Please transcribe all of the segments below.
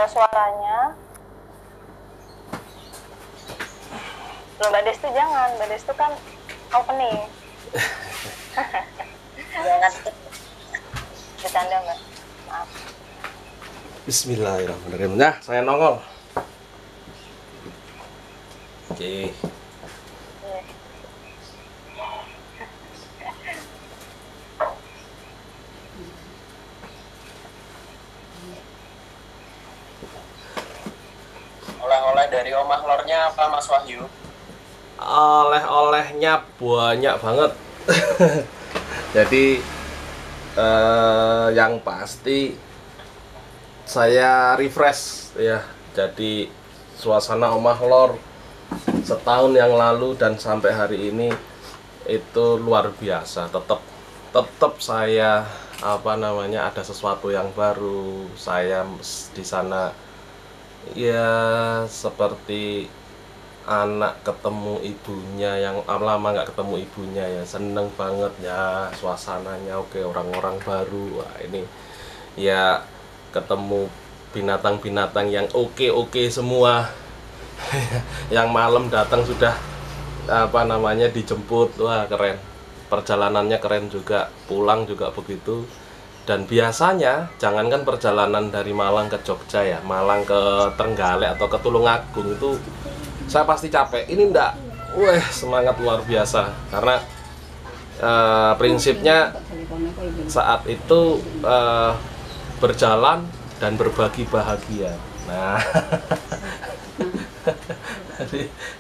suaranya. Loh, Mbak Destu jangan, Mbak Destu kan opening. Jangan Bercanda Mbak, maaf. Bismillahirrahmanirrahim. Nah, saya nongol. Oke. Oleh-oleh dari Omah Lornya apa Mas Wahyu? Oleh-olehnya banyak banget. Jadi yang pasti saya refresh ya. Jadi suasana Omah Lor setahun yang lalu dan sampai hari ini itu luar biasa. Tetap saya ada sesuatu yang baru. Saya di sana ya seperti anak ketemu ibunya yang lama nggak ketemu ibunya, ya seneng banget ya suasananya. Oke, orang-orang baru. Wah, ini ya ketemu binatang-binatang yang oke semua. Yang malam datang sudah dijemput. Wah, keren. Perjalanannya keren juga, pulang juga begitu. Dan biasanya jangankan perjalanan dari Malang ke Jogja ya, Malang ke Trenggalek atau ke Tulungagung itu saya pasti capek. Ini enggak, semangat luar biasa. Karena prinsipnya saat itu berjalan dan berbagi bahagia. Nah,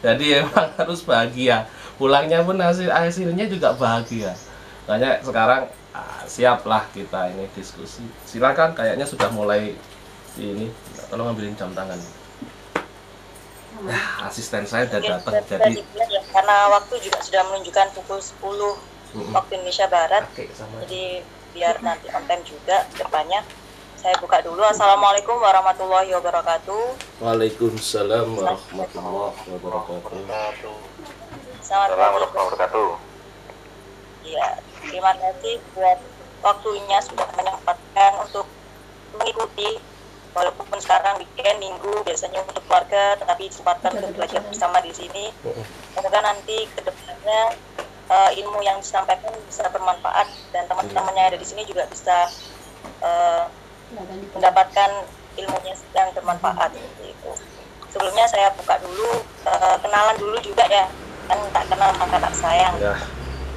jadi emang harus bahagia. Pulangnya pun hasilnya juga bahagia. Makanya sekarang siaplah kita ini diskusi. Silakan, kayaknya sudah mulai ini. Tolong ambilin jam tangan. Asisten saya udah datang. Jadi ya, karena waktu juga sudah menunjukkan pukul 10 waktu Indonesia Barat. Jadi biar nanti on time juga depannya. Saya buka dulu. Assalamualaikum warahmatullahi wabarakatuh. Waalaikumsalam warahmatullahi wabarakatuh. Selamat pagi. Ya, terima kasih buat waktunya sudah menyempatkan untuk mengikuti, walaupun sekarang weekend minggu biasanya untuk keluarga, tetapi disempatkan untuk belajar bersama di sini. Semoga nanti kedepannya ilmu yang disampaikan bisa bermanfaat dan teman-temannya yang ada di sini juga bisa mendapatkan ilmunya yang bermanfaat. Gitu. Sebelumnya saya buka dulu, kenalan dulu juga ya, kan tak kenal maka tak sayang. Ya.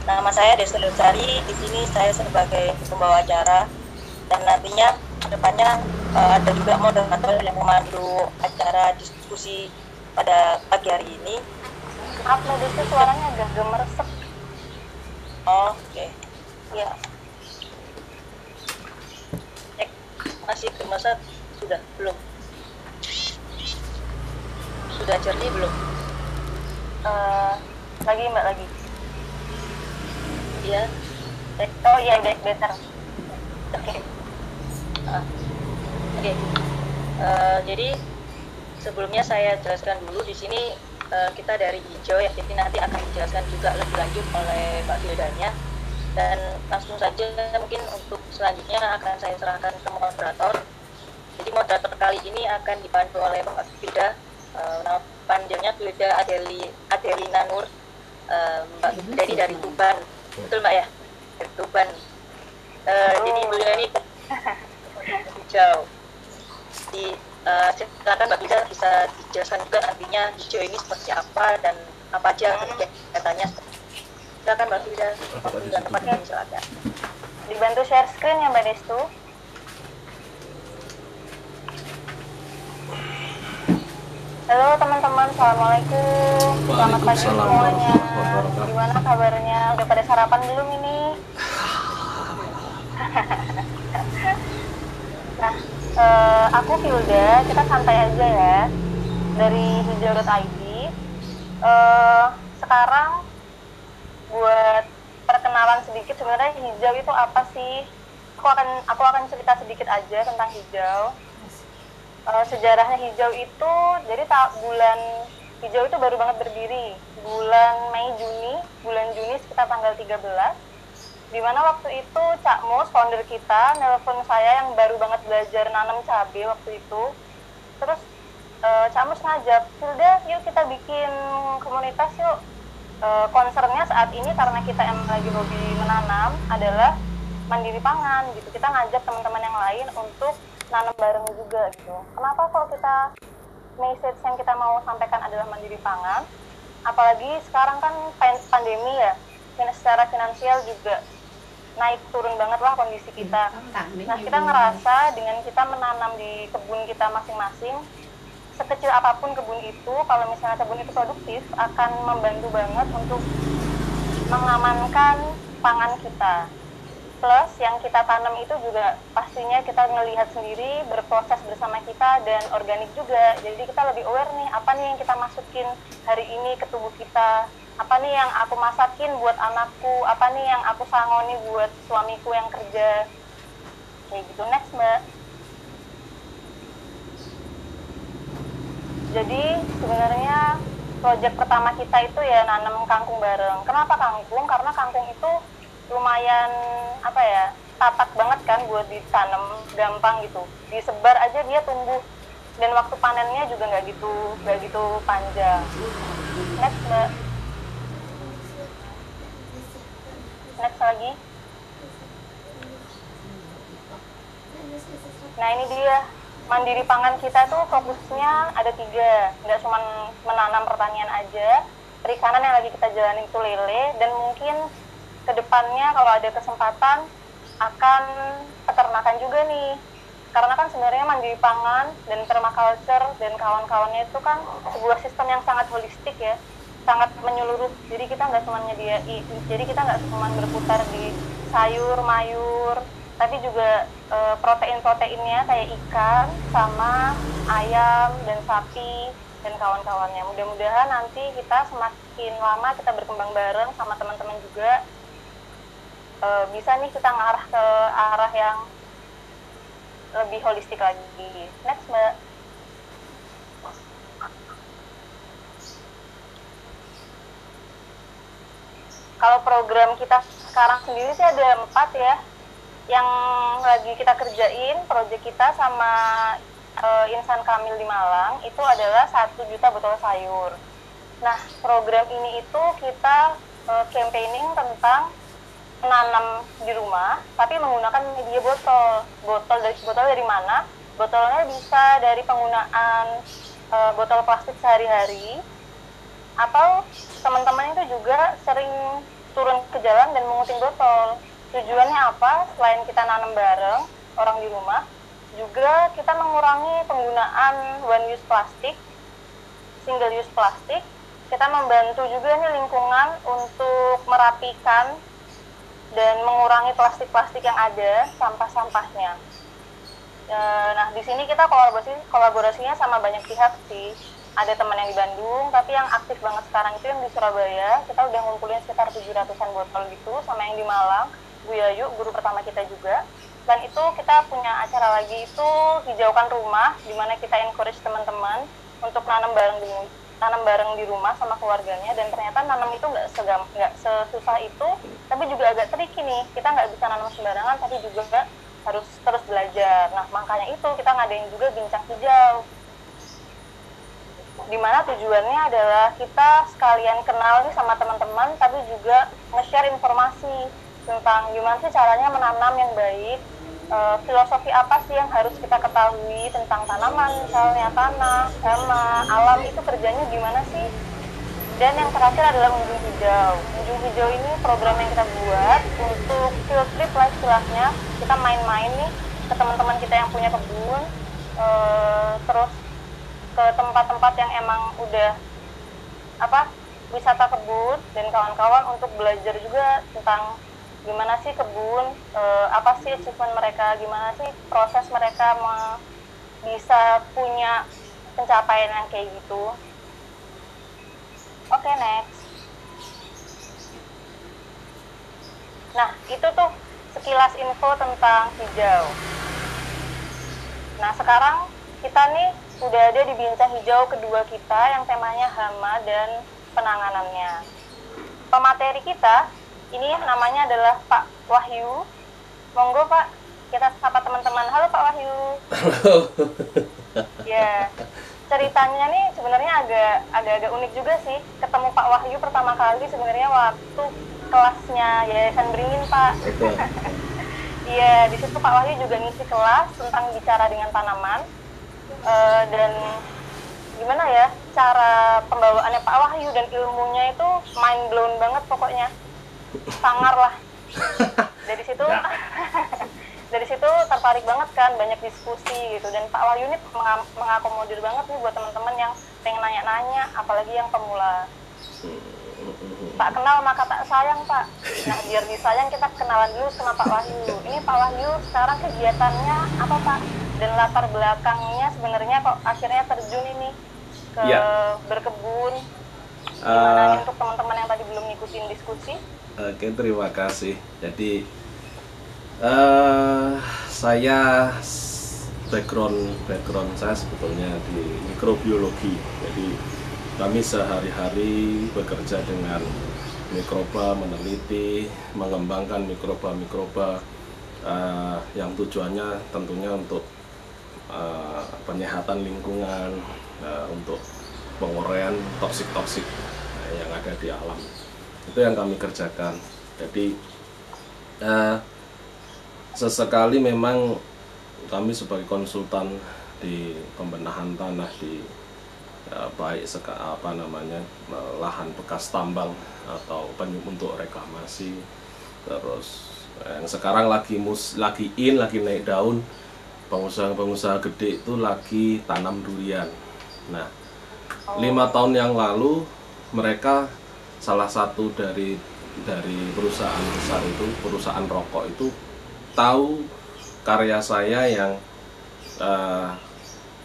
Nama saya Desta Lestari. Di sini saya sebagai pembawa acara dan nantinya kedepannya ada juga moderator yang memandu acara diskusi pada pagi hari ini. Maaf Mbak Destu, suaranya agak gemeresek. Oke. Ya. Cek, masih gemeresek? Sudah belum? Sudah jernih belum? Lagi Mbak, lagi. Iya. Oh iya, better. Oke. Jadi sebelumnya saya jelaskan dulu di sini kita dari hijau ya, jadi nanti akan dijelaskan juga lebih lanjut oleh Mbak Fildanya, dan langsung saja mungkin untuk selanjutnya akan saya serahkan ke moderator. Jadi moderator kali ini akan dibantu oleh Mbak Filda, nama panjangnya Filda Adelina Nur, Mbak Filda ini dari Tuban, betul Mbak ya? Dari Tuban. Jadi beliau ini hijau. Silakan Mbak Filda bisa dijelaskan juga nantinya hijau ini seperti apa dan apa aja kegiatannya. Silakan Mbak Filda. Silakan. Dibantu share screen ya Mbak Destu. Halo teman-teman, assalamualaikum. Selamat pagi semuanya. Gimana kabarnya? Udah pada sarapan belum ini? Nah, aku Filda, kita santai aja ya. Dari hijau.id. Sekarang buat perkenalan sedikit, sebenarnya hijau itu apa sih? Aku akan cerita sedikit aja tentang hijau. Sejarahnya hijau itu, jadi bulan hijau itu baru banget berdiri bulan bulan Juni sekitar tanggal 13, dimana waktu itu Cak Mus, founder kita, nelpon saya yang baru banget belajar nanam cabai waktu itu. Terus Camus ngajak, sudah yuk kita bikin komunitas yuk. Concernnya saat ini karena kita emang lagi hobi menanam adalah mandiri pangan gitu. Kita ngajak teman-teman yang lain untuk nanam bareng juga gitu. Kenapa kalau kita message yang kita mau sampaikan adalah mandiri pangan? Apalagi sekarang kan pandemi ya, secara finansial juga naik turun banget lah kondisi kita. Nah, kita ngerasa dengan kita menanam di kebun kita masing-masing, sekecil apapun kebun itu, kalau misalnya kebun itu produktif, akan membantu banget untuk mengamankan pangan kita. Plus yang kita tanam itu juga pastinya kita ngelihat sendiri, berproses bersama kita, dan organik juga. Jadi kita lebih aware nih, apa nih yang kita masukin hari ini ke tubuh kita, apa nih yang aku masakin buat anakku, apa nih yang aku sangoni buat suamiku yang kerja. Kayak gitu. Next, Mbak. Jadi sebenarnya proyek pertama kita itu ya nanam kangkung bareng. Kenapa kangkung? Karena kangkung itu lumayan tatak banget kan buat ditanam, gampang gitu. Disebar aja dia tumbuh, dan waktu panennya juga nggak gitu panjang. Next, Mbak. Next lagi. Nah, ini dia. Mandiri pangan kita tuh fokusnya ada 3, nggak cuma menanam pertanian aja, perikanan yang lagi kita jalani itu lele, dan mungkin kedepannya kalau ada kesempatan akan peternakan juga nih, karena kan sebenarnya mandiri pangan dan permaculture dan kawan-kawannya itu kan sebuah sistem yang sangat holistik ya, sangat menyeluruh. Jadi kita nggak cuma berputar di sayur mayur, tapi juga protein-proteinnya kayak ikan sama ayam dan sapi dan kawan-kawannya. Mudah-mudahan nanti kita semakin lama kita berkembang bareng sama teman-teman juga, bisa nih kita ngarah ke arah yang lebih holistik lagi. Next, Mbak. Kalau program kita sekarang sendiri sih ada 4 ya, yang lagi kita kerjain. Proyek kita sama Insan Kamil di Malang itu adalah 1 juta botol sayur. Nah, program ini itu kita campaigning tentang menanam di rumah, tapi menggunakan media botol. Botol dari mana? Botolnya bisa dari penggunaan botol plastik sehari-hari, atau teman-teman itu juga sering turun ke jalan dan mengunting botol. Tujuannya apa? Selain kita nanam bareng orang di rumah, juga kita mengurangi penggunaan one use plastik, single use plastik. Kita membantu juga nih lingkungan untuk merapikan dan mengurangi plastik-plastik yang ada, sampah-sampahnya. Nah, di sini kita kolaborasinya sama banyak pihak sih. Ada teman yang di Bandung, tapi yang aktif banget sekarang itu yang di Surabaya. Kita udah ngumpulin sekitar 700-an botol gitu, sama yang di Malang, Bu Yayu, guru pertama kita juga. Dan itu kita punya acara lagi itu hijaukan rumah, di mana kita encourage teman-teman untuk nanam bareng di rumah sama keluarganya. Dan ternyata nanam itu nggak sesusah itu, tapi juga agak tricky nih. Kita nggak bisa nanam sembarangan, tapi juga harus terus belajar. Nah, makanya itu kita ngadain juga bincang hijau, dimana tujuannya adalah kita sekalian kenal nih sama teman-teman, tapi juga nge-share informasi tentang gimana sih caranya menanam yang baik, filosofi apa sih yang harus kita ketahui tentang tanaman, misalnya tanah, hama, alam itu kerjanya gimana sih. Dan yang terakhir adalah Unjung Hijau. Unjung Hijau ini program yang kita buat untuk field trip lah istilahnya. Kita main-main nih ke teman-teman kita yang punya kebun, terus ke tempat-tempat yang emang udah wisata kebun dan kawan-kawan, untuk belajar juga tentang gimana sih kebun, apa sih achievement mereka, gimana sih proses mereka bisa punya pencapaian yang kayak gitu. Oke, next. Nah, itu tuh sekilas info tentang hijau. Nah, sekarang kita nih udah ada di bincang hijau kedua kita yang temanya hama dan penanganannya. Pemateri kita ini namanya adalah Pak Wahyu. Monggo, Pak, kita sapa teman-teman. Halo Pak Wahyu. Ya, ceritanya nih sebenarnya agak unik juga sih. Ketemu Pak Wahyu pertama kali sebenarnya waktu kelasnya Yayasan Beringin, Pak. Iya, di situ Pak Wahyu juga ngisi kelas tentang bicara dengan tanaman. Dan gimana ya, cara pembawaannya Pak Wahyu dan ilmunya itu mind blown banget pokoknya. Sangar lah. Dari situ dari situ tertarik banget kan, banyak diskusi gitu, dan Pak Wahyu ini mengakomodir banget nih buat teman-teman yang pengen nanya-nanya, apalagi yang pemula. Tak kenal maka tak sayang, Pak. Nah, biar disayang kita kenalan dulu sama Pak Wahyu. Ini Pak Wahyu sekarang kegiatannya apa, Pak? Dan latar belakangnya sebenarnya kok akhirnya terjun ini ke berkebun. Gimana untuk teman-teman yang tadi belum ngikutin diskusi? Oke, terima kasih. Jadi saya background saya sebetulnya di mikrobiologi. Jadi kami sehari-hari bekerja dengan mikroba, meneliti, mengembangkan mikroba-mikroba yang tujuannya tentunya untuk penyehatan lingkungan, untuk penguraian toksik-toksik yang ada di alam. Itu yang kami kerjakan. Jadi sesekali memang kami sebagai konsultan di pembenahan tanah di baik lahan bekas tambang atau untuk reklamasi. Terus yang sekarang lagi naik daun, pengusaha-pengusaha gede itu lagi tanam durian. Nah, 5 tahun yang lalu mereka salah satu dari perusahaan besar itu, perusahaan rokok itu tahu karya saya yang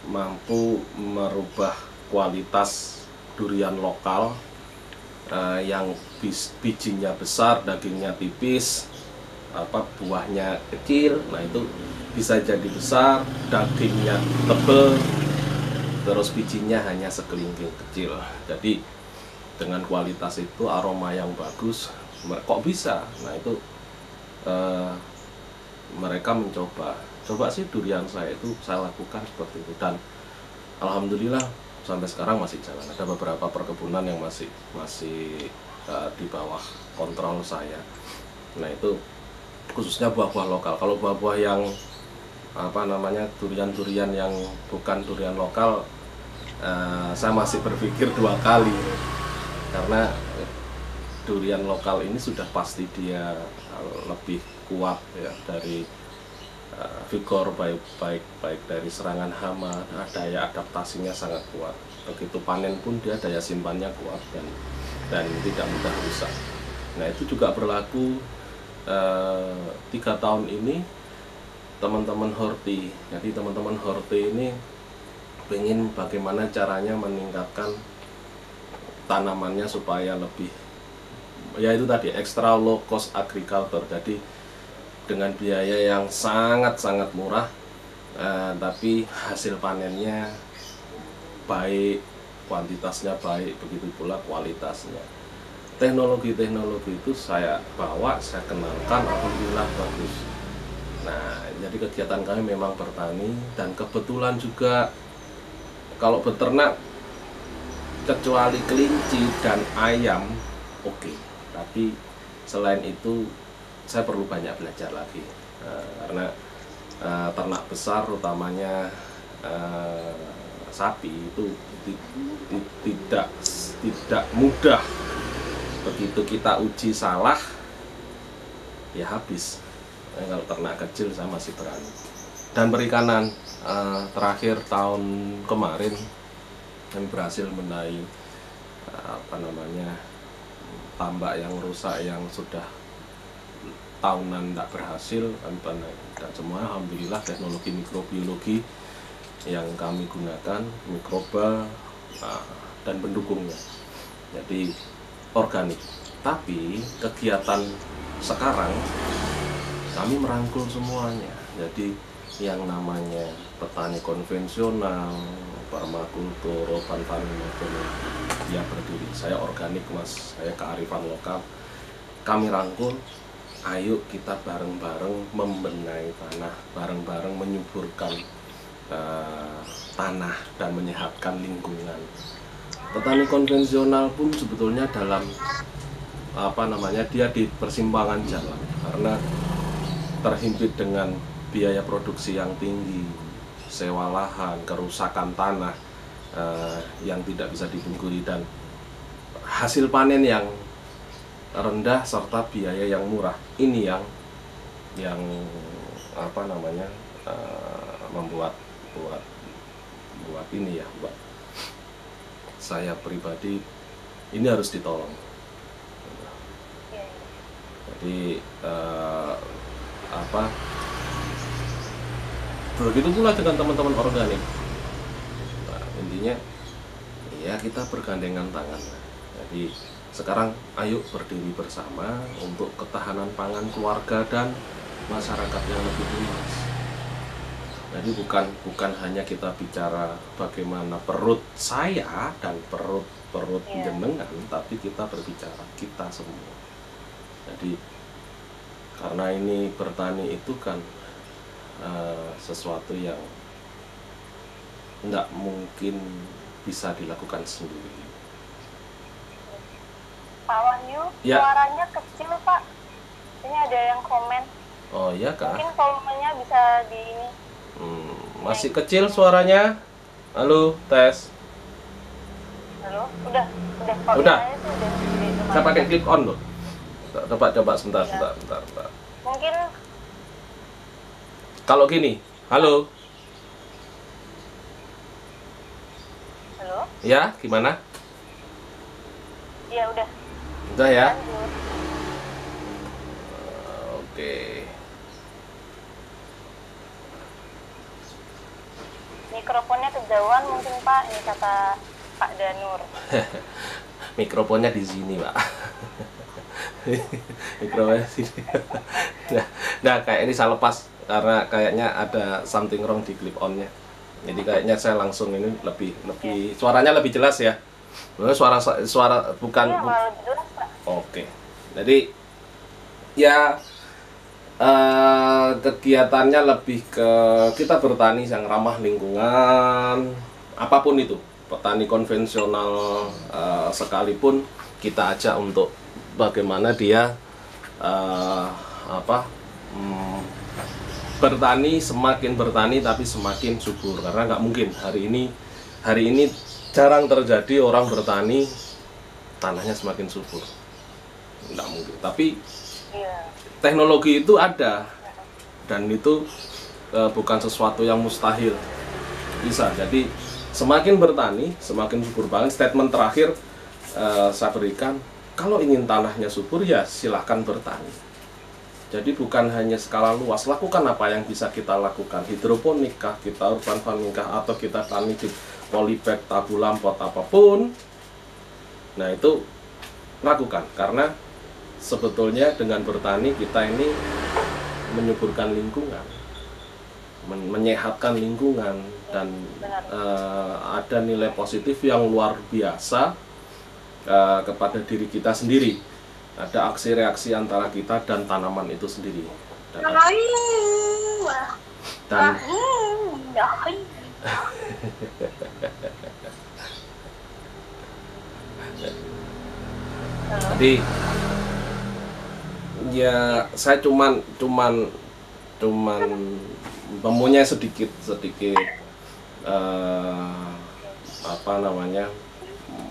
mampu merubah kualitas durian lokal yang bijinya besar, dagingnya tipis, buahnya kecil. Nah, itu bisa jadi besar, dagingnya tebal, terus bijinya hanya sekelingking kecil. Jadi dengan kualitas itu, aroma yang bagus, kok bisa? Nah, itu mereka coba sih durian saya itu saya lakukan seperti itu, dan alhamdulillah sampai sekarang masih jalan. Ada beberapa perkebunan yang masih di bawah kontrol saya. Nah, itu khususnya buah-buah lokal. Kalau buah-buah yang durian-durian yang bukan durian lokal, saya masih berpikir 2 kali, karena durian lokal ini sudah pasti dia lebih kuat ya, dari vigor baik dari serangan hama, daya adaptasinya sangat kuat. Begitu panen pun dia daya simpannya kuat dan tidak mudah rusak. Nah, itu juga berlaku 3 tahun ini teman-teman horti. Jadi teman-teman horti ini ingin bagaimana caranya meningkatkan tanamannya supaya lebih, ya itu tadi, extra low cost agriculture. Jadi dengan biaya yang sangat-sangat murah, tapi hasil panennya baik, kuantitasnya baik, begitu pula kualitasnya. Teknologi-teknologi itu saya bawa, saya kenalkan, alhamdulillah bagus. Nah, jadi kegiatan kami memang bertani, dan kebetulan juga kalau beternak kecuali kelinci dan ayam oke. Tapi selain itu saya perlu banyak belajar lagi, karena ternak besar utamanya sapi itu tidak mudah. Begitu kita uji salah ya habis. Kalau ternak kecil saya masih berani. Dan perikanan, terakhir tahun kemarin kami berhasil menaik tambak yang rusak, yang sudah tahunan tidak berhasil, kami benahi. Dan semua alhamdulillah teknologi mikrobiologi yang kami gunakan, mikroba dan pendukungnya, jadi organik. Tapi kegiatan sekarang kami merangkul semuanya. Jadi yang namanya petani konvensional, permakultur, tani maupun dia berdiri. Saya organik, Mas. Saya kearifan lokal. Kami rangkul ayo kita bareng-bareng membenahi tanah, bareng-bareng menyuburkan tanah dan menyehatkan lingkungan. Petani konvensional pun sebetulnya dalam dia di persimpangan jalan karena terhimpit dengan biaya produksi yang tinggi, sewa lahan, kerusakan tanah yang tidak bisa dipungkiri, dan hasil panen yang rendah serta biaya yang murah. Ini yang membuat ini ya, buat saya pribadi ini harus ditolong. Jadi begitu pula dengan teman-teman organik. Nah, intinya ya kita bergandengan tangan. Jadi sekarang ayo berdiri bersama untuk ketahanan pangan keluarga dan masyarakat yang lebih luas. Jadi bukan hanya kita bicara bagaimana perut saya dan perut jenengan, tapi kita berbicara kita semua. Jadi karena ini bertani itu kan sesuatu yang tidak mungkin bisa dilakukan sendiri. Pak Wahyu, ya. Suaranya kecil Pak. Ini ada yang komen. Oh iya kak. Mungkin volumenya bisa di ini. Masih kecil suaranya. Halo, tes. Halo, udah. Kok Udah. Udah. Saya pakai clip on loh. Coba sebentar. Mungkin kalau gini, halo. halo. Ya, gimana? Iya, udah. Udah ya. Lanjut. Oke. Mikrofonnya kejauhan mungkin Pak, ini kata Pak Danur. Mikrofonnya di sini, Pak. Mikrofonnya di sini. Nah, kayak ini saya lepas karena kayaknya ada something wrong di clip on-nya. Jadi kayaknya saya langsung ini lebih suaranya lebih jelas ya. Suara bukan. Iya, malah lebih jelas Pak. Oke. Jadi ya kegiatannya lebih ke kita bertani yang ramah lingkungan, apapun itu, petani konvensional sekalipun kita ajak untuk bagaimana dia bertani, semakin bertani tapi semakin subur, karena nggak mungkin hari ini jarang terjadi orang bertani tanahnya semakin subur, nggak mungkin. Tapi teknologi itu ada dan itu bukan sesuatu yang mustahil, bisa. Jadi semakin bertani semakin subur banget. Statement terakhir saya berikan, kalau ingin tanahnya subur ya silahkan bertani. Jadi bukan hanya skala luas, lakukan apa yang bisa kita lakukan, hidroponik kah, kita urban farming kah, atau kita tani di polybag, tabulam, pot apapun. Nah itu lakukan, karena sebetulnya dengan bertani kita ini menyuburkan lingkungan, menyehatkan lingkungan, dan ada nilai positif yang luar biasa kepada diri kita sendiri. Ada aksi reaksi antara kita dan tanaman itu sendiri. Jadi ya saya cuman mempunyai sedikit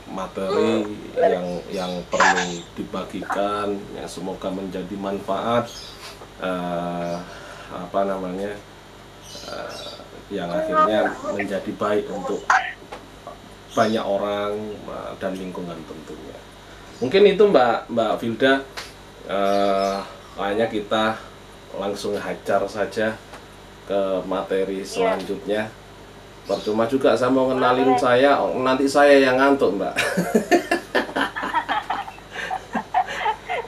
materi yang perlu dibagikan, yang semoga menjadi manfaat, yang akhirnya menjadi baik untuk banyak orang dan lingkungan tentunya. Mungkin itu Mbak Vilda. Kayaknya kita langsung hajar saja ke materi selanjutnya. Percuma juga saya mau kenalin saya, nanti saya yang ngantuk Mbak.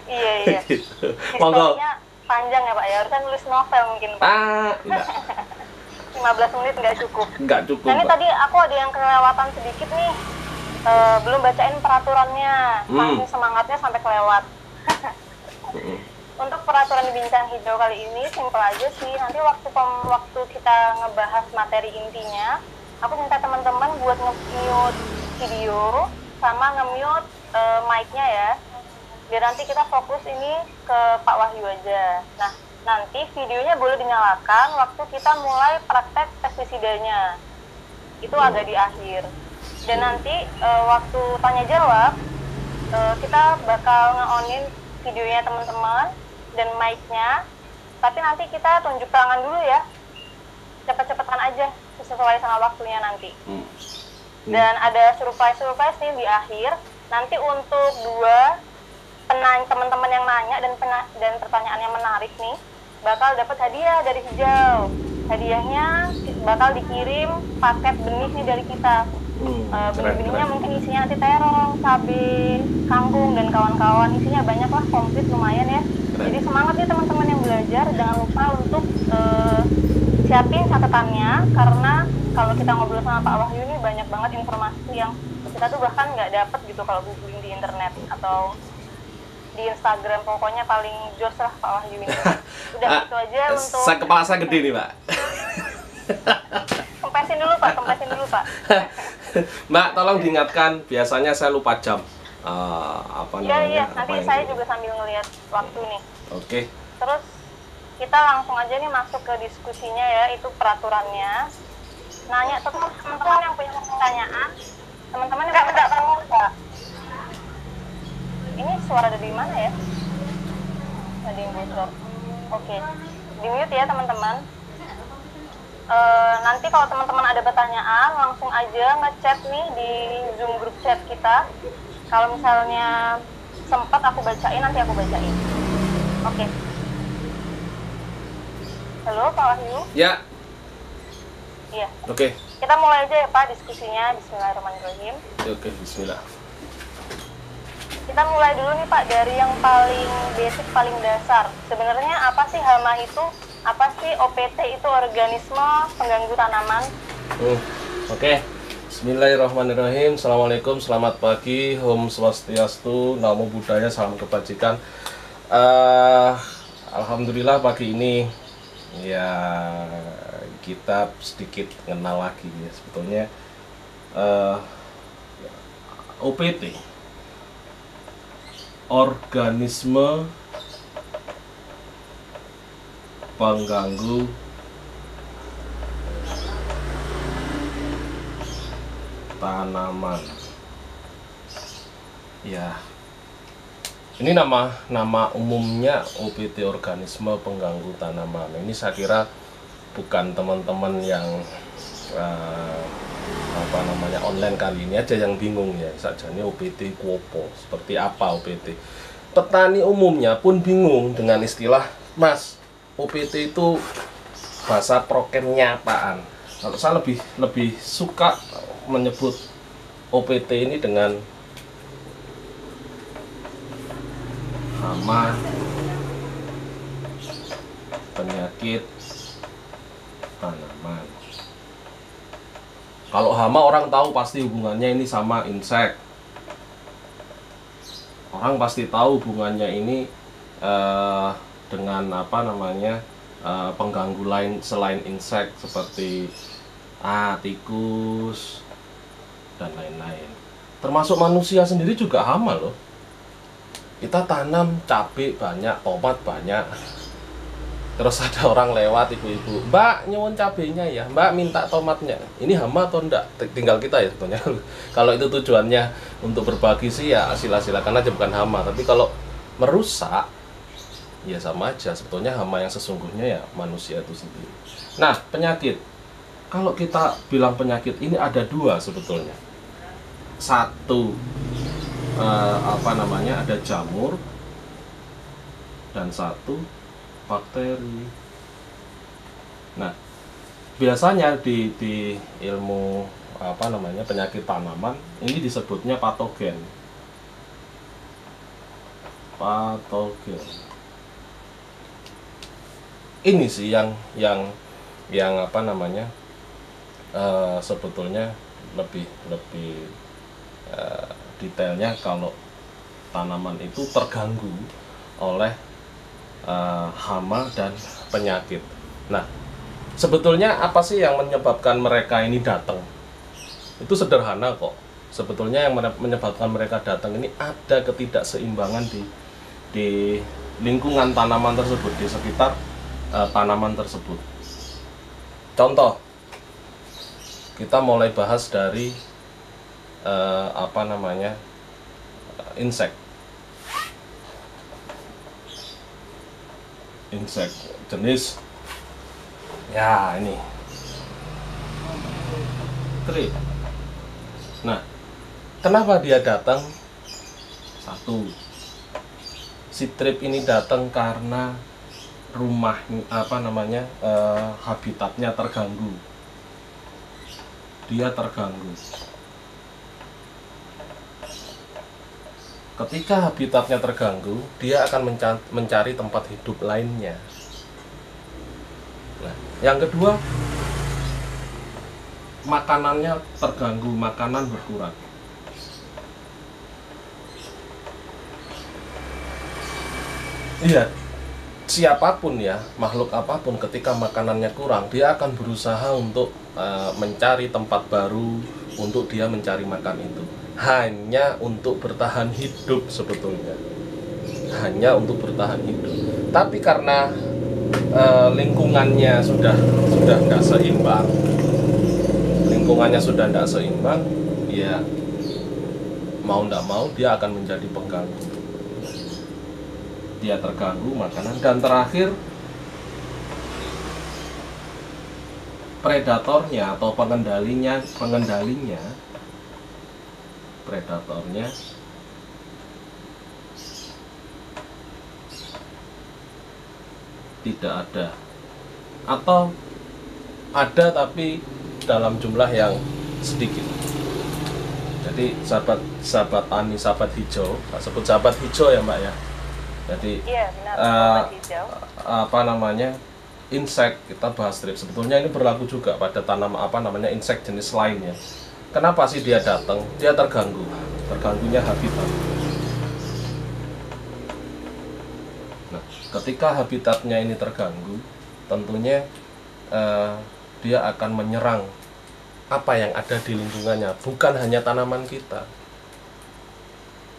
Iya. Gitu. Monggo. Panjang ya Pak ya, harusnya nulis novel mungkin Pak. Enggak. 15 menit nggak cukup. Nggak cukup. Nah, ini Mbak. tadi aku ada yang kelewatan sedikit nih. Belum bacain peraturannya, langsung semangatnya sampai kelewat. untuk peraturan bincang hijau kali ini simpel aja sih. Nanti waktu kita ngebahas materi intinya, aku minta teman-teman buat nge-mute video sama nge-mute mic-nya ya. Biar nanti kita fokus ini ke Pak Wahyu aja. Nah, nanti videonya boleh dinyalakan waktu kita mulai praktek pestisida-nya. Itu agak di akhir. Dan nanti waktu tanya jawab, kita bakal nge-onin videonya teman-teman dan mic-nya, tapi nanti kita tunjuk tangan dulu ya, cepet-cepetan aja sesuai sama waktunya nanti. Dan ada surprise nih di akhir. Nanti untuk dua teman-teman yang nanya dan pertanyaan yang menarik nih bakal dapat hadiah dari Hijau. Hadiahnya bakal dikirim paket benih nih dari kita. Benih-benihnya mungkin isinya nanti terong, cabai, kangkung, dan kawan-kawan. Isinya banyak lah, komplit lumayan ya. Jadi semangat nih teman-teman yang belajar. Jangan lupa untuk siapin catatannya, karena kalau kita ngobrol sama Pak Wahyu ini banyak banget informasi yang kita tuh bahkan nggak dapet gitu kalau googling di internet atau di Instagram. Pokoknya paling jos lah Pak Wahyu ini. Udah gitu aja untuk... Kepala saya gede nih, Pak. Kempesin dulu Pak. Mbak, tolong diingatkan, biasanya saya lupa jam. Iya, nanti saya juga sambil ngelihat waktu nih. Oke. Terus kita langsung aja nih masuk ke diskusinya ya, itu peraturannya. Nanya teman-teman yang punya pertanyaan, teman-teman nggak tahu nggak? Ini suara dari mana ya? Ada yang bocor. Oke, di mute ya teman-teman. Nanti kalau teman-teman ada pertanyaan langsung aja ngechat nih di Zoom grup chat kita. Kalau misalnya sempat aku bacain, nanti aku bacain. Oke. Halo Pak Wahyu? Ya. Iya. Oke. Kita mulai aja ya Pak diskusinya. Bismillahirrahmanirrahim. Oke, bismillah. Kita mulai dulu nih Pak dari yang paling basic, paling dasar. Sebenarnya apa sih hama itu? Apa sih OPT itu? Organisme pengganggu tanaman. Oke. Bismillahirrahmanirrahim. Assalamualaikum, selamat pagi, Om Swastiastu, Namo Buddhaya, salam kebajikan. Alhamdulillah pagi ini ya kita sedikit kenal lagi ya sebetulnya. OPT, organisme pengganggu tanaman. Ya, ini nama umumnya OPT, organisme pengganggu tanaman. Ini saya kira bukan teman-teman yang online kali ini aja yang bingung ya. Sajane OPT kuopo, seperti apa OPT. Petani umumnya pun bingung dengan istilah, Mas, OPT itu bahasa prokemnya apaan? Kalau saya lebih suka menyebut OPT ini dengan hama, penyakit tanaman. Kalau hama orang tahu pasti hubungannya ini sama insek. Orang pasti tahu hubungannya ini dengan pengganggu lain selain insek seperti tikus dan lain-lain. Termasuk manusia sendiri juga hama loh. Kita tanam cabai banyak, tomat banyak. Terus ada orang lewat, ibu-ibu, Mbak nyuwun cabenya ya, Mbak minta tomatnya. Ini hama atau enggak? Tinggal kita ya sebetulnya. Kalau itu tujuannya untuk berbagi sih ya silakan aja, bukan hama. Tapi kalau merusak ya sama aja. Sebetulnya hama yang sesungguhnya ya manusia itu sendiri. Nah, penyakit. Kalau kita bilang penyakit ini ada dua sebetulnya. Satu ada jamur, dan satu bakteri. Nah, biasanya di ilmu penyakit tanaman ini disebutnya patogen. Ini sih yang sebetulnya lebih detailnya kalau tanaman itu terganggu oleh hama dan penyakit. Nah, sebetulnya apa sih yang menyebabkan mereka ini datang? Itu sederhana kok. Sebetulnya yang menyebabkan mereka datang ini ada ketidakseimbangan di lingkungan tanaman tersebut, di sekitar tanaman tersebut. Contoh, kita mulai bahas dari insek. Insek jenis ya ini trip. Nah, kenapa dia datang? Satu, si trip ini datang karena rumah habitatnya terganggu. Dia terganggu. Ketika habitatnya terganggu, dia akan mencari tempat hidup lainnya. Nah, yang kedua, makanannya terganggu, makanan berkurang. Iya, siapapun ya, makhluk apapun ketika makanannya kurang, dia akan berusaha untuk mencari tempat baru untuk dia mencari makan itu. Hanya untuk bertahan hidup sebetulnya. Hanya untuk bertahan hidup. Tapi karena lingkungannya sudah tidak seimbang, ya mau tidak mau dia akan menjadi pengganggu. Dia terganggu makanan, dan terakhir predatornya atau pengendalinya tidak ada, atau ada tapi dalam jumlah yang sedikit. Jadi sahabat tani, sahabat hijau, tak sebut sahabat hijau ya Mbak ya. Jadi iya, benar, sahabat hijau. Insek, kita bahas trip. Sebetulnya ini berlaku juga pada insek jenis lainnya. Kenapa sih dia datang? Dia terganggunya habitat. Nah, ketika habitatnya ini terganggu, tentunya dia akan menyerang apa yang ada di lingkungannya. Bukan hanya tanaman kita,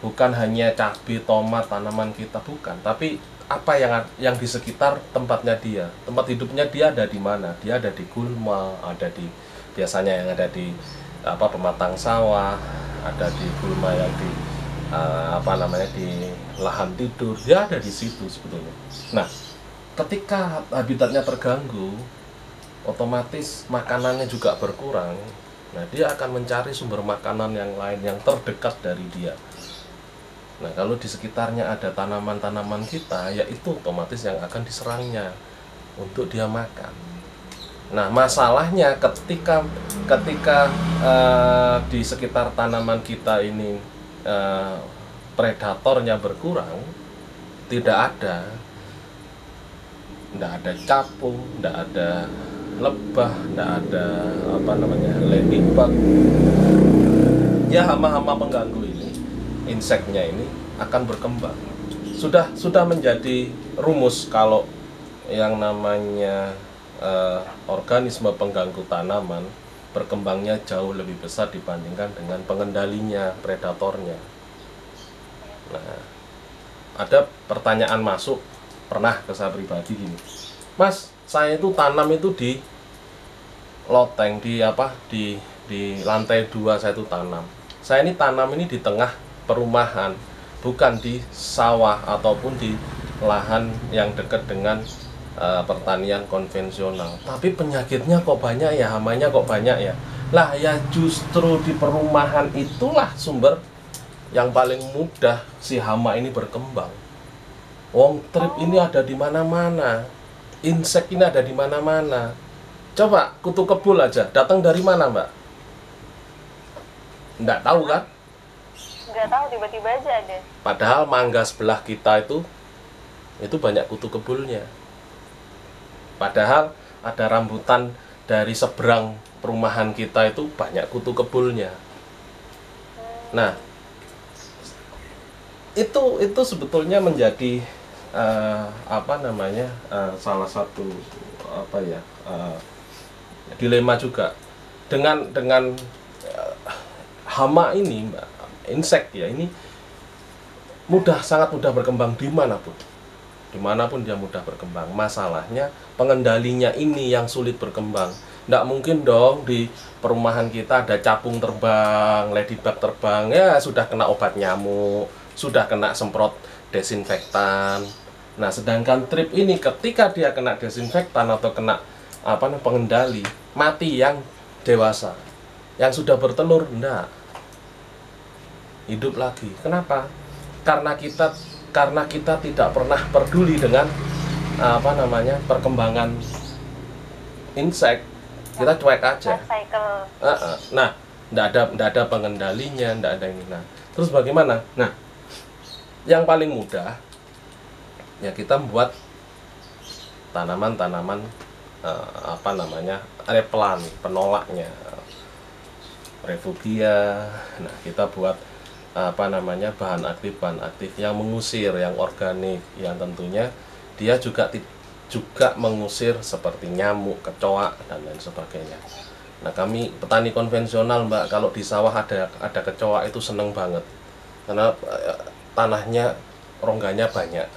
bukan hanya cabai, tomat, tanaman kita, bukan. Tapi apa yang di sekitar tempatnya dia, tempat hidupnya dia ada di mana? Dia ada di gulma, biasanya yang ada di pematang sawah, ada di gulma yang di di lahan tidur, dia ada di situ sebetulnya. Nah, ketika habitatnya terganggu, otomatis makanannya juga berkurang. Nah, dia akan mencari sumber makanan yang lain yang terdekat dari dia. Nah, kalau di sekitarnya ada tanaman-tanaman kita, ya itu otomatis yang akan diserangnya untuk dia makan. Nah, masalahnya ketika di sekitar tanaman kita ini predatornya berkurang, tidak ada capung, tidak ada lebah, tidak ada ladybug. Ya, hama-hama pengganggu ini, inseknya ini akan berkembang. Sudah menjadi rumus kalau yang namanya organisme pengganggu tanaman berkembangnya jauh lebih besar dibandingkan dengan pengendalinya, predatornya. Nah, ada pertanyaan masuk pernah ke saya pribadi gini, Mas, saya itu tanam itu di loteng, di lantai 2 saya itu tanam. Saya ini tanam ini di tengah perumahan, bukan di sawah ataupun di lahan yang dekat dengan pertanian konvensional. Tapi penyakitnya kok banyak ya, hamanya kok banyak ya. Lah ya justru di perumahan itulah sumber yang paling mudah si hama ini berkembang. Wong trip ini ada di mana-mana. Insek ini ada di mana-mana. Coba kutu kebul aja, datang dari mana, Mbak? Nggak tahu kan? Nggak tahu, tiba-tiba aja ada. Padahal mangga sebelah kita itu banyak kutu kebulnya. Padahal ada rambutan dari seberang perumahan kita itu banyak kutu kebulnya. Nah, itu sebetulnya menjadi apa namanya, salah satu apa ya, dilema juga dengan hama ini, Mbak, insek ya, ini sangat mudah berkembang dimanapun dia mudah berkembang. Masalahnya pengendalinya ini yang sulit berkembang. Nggak mungkin dong di perumahan kita ada capung terbang, ladybug terbang, ya sudah kena obat nyamuk, sudah kena semprot desinfektan. Nah, sedangkan trip ini ketika dia kena desinfektan atau kena pengendali, mati yang dewasa. Yang sudah bertelur enggak, hidup lagi. Kenapa? Karena kita tidak pernah peduli dengan perkembangan insek. Kita cuek aja. Nah, nggak ada pengendalinya, nggak ada ini. Nah, terus bagaimana? Nah, yang paling mudah ya kita membuat tanaman-tanaman repelan, penolaknya, refugia. Nah, kita buat bahan aktif yang mengusir, yang organik, yang tentunya dia juga mengusir seperti nyamuk, kecoa dan lain sebagainya. Nah, kami petani konvensional, Mbak, kalau di sawah ada kecoa itu seneng banget karena tanahnya, rongganya banyak.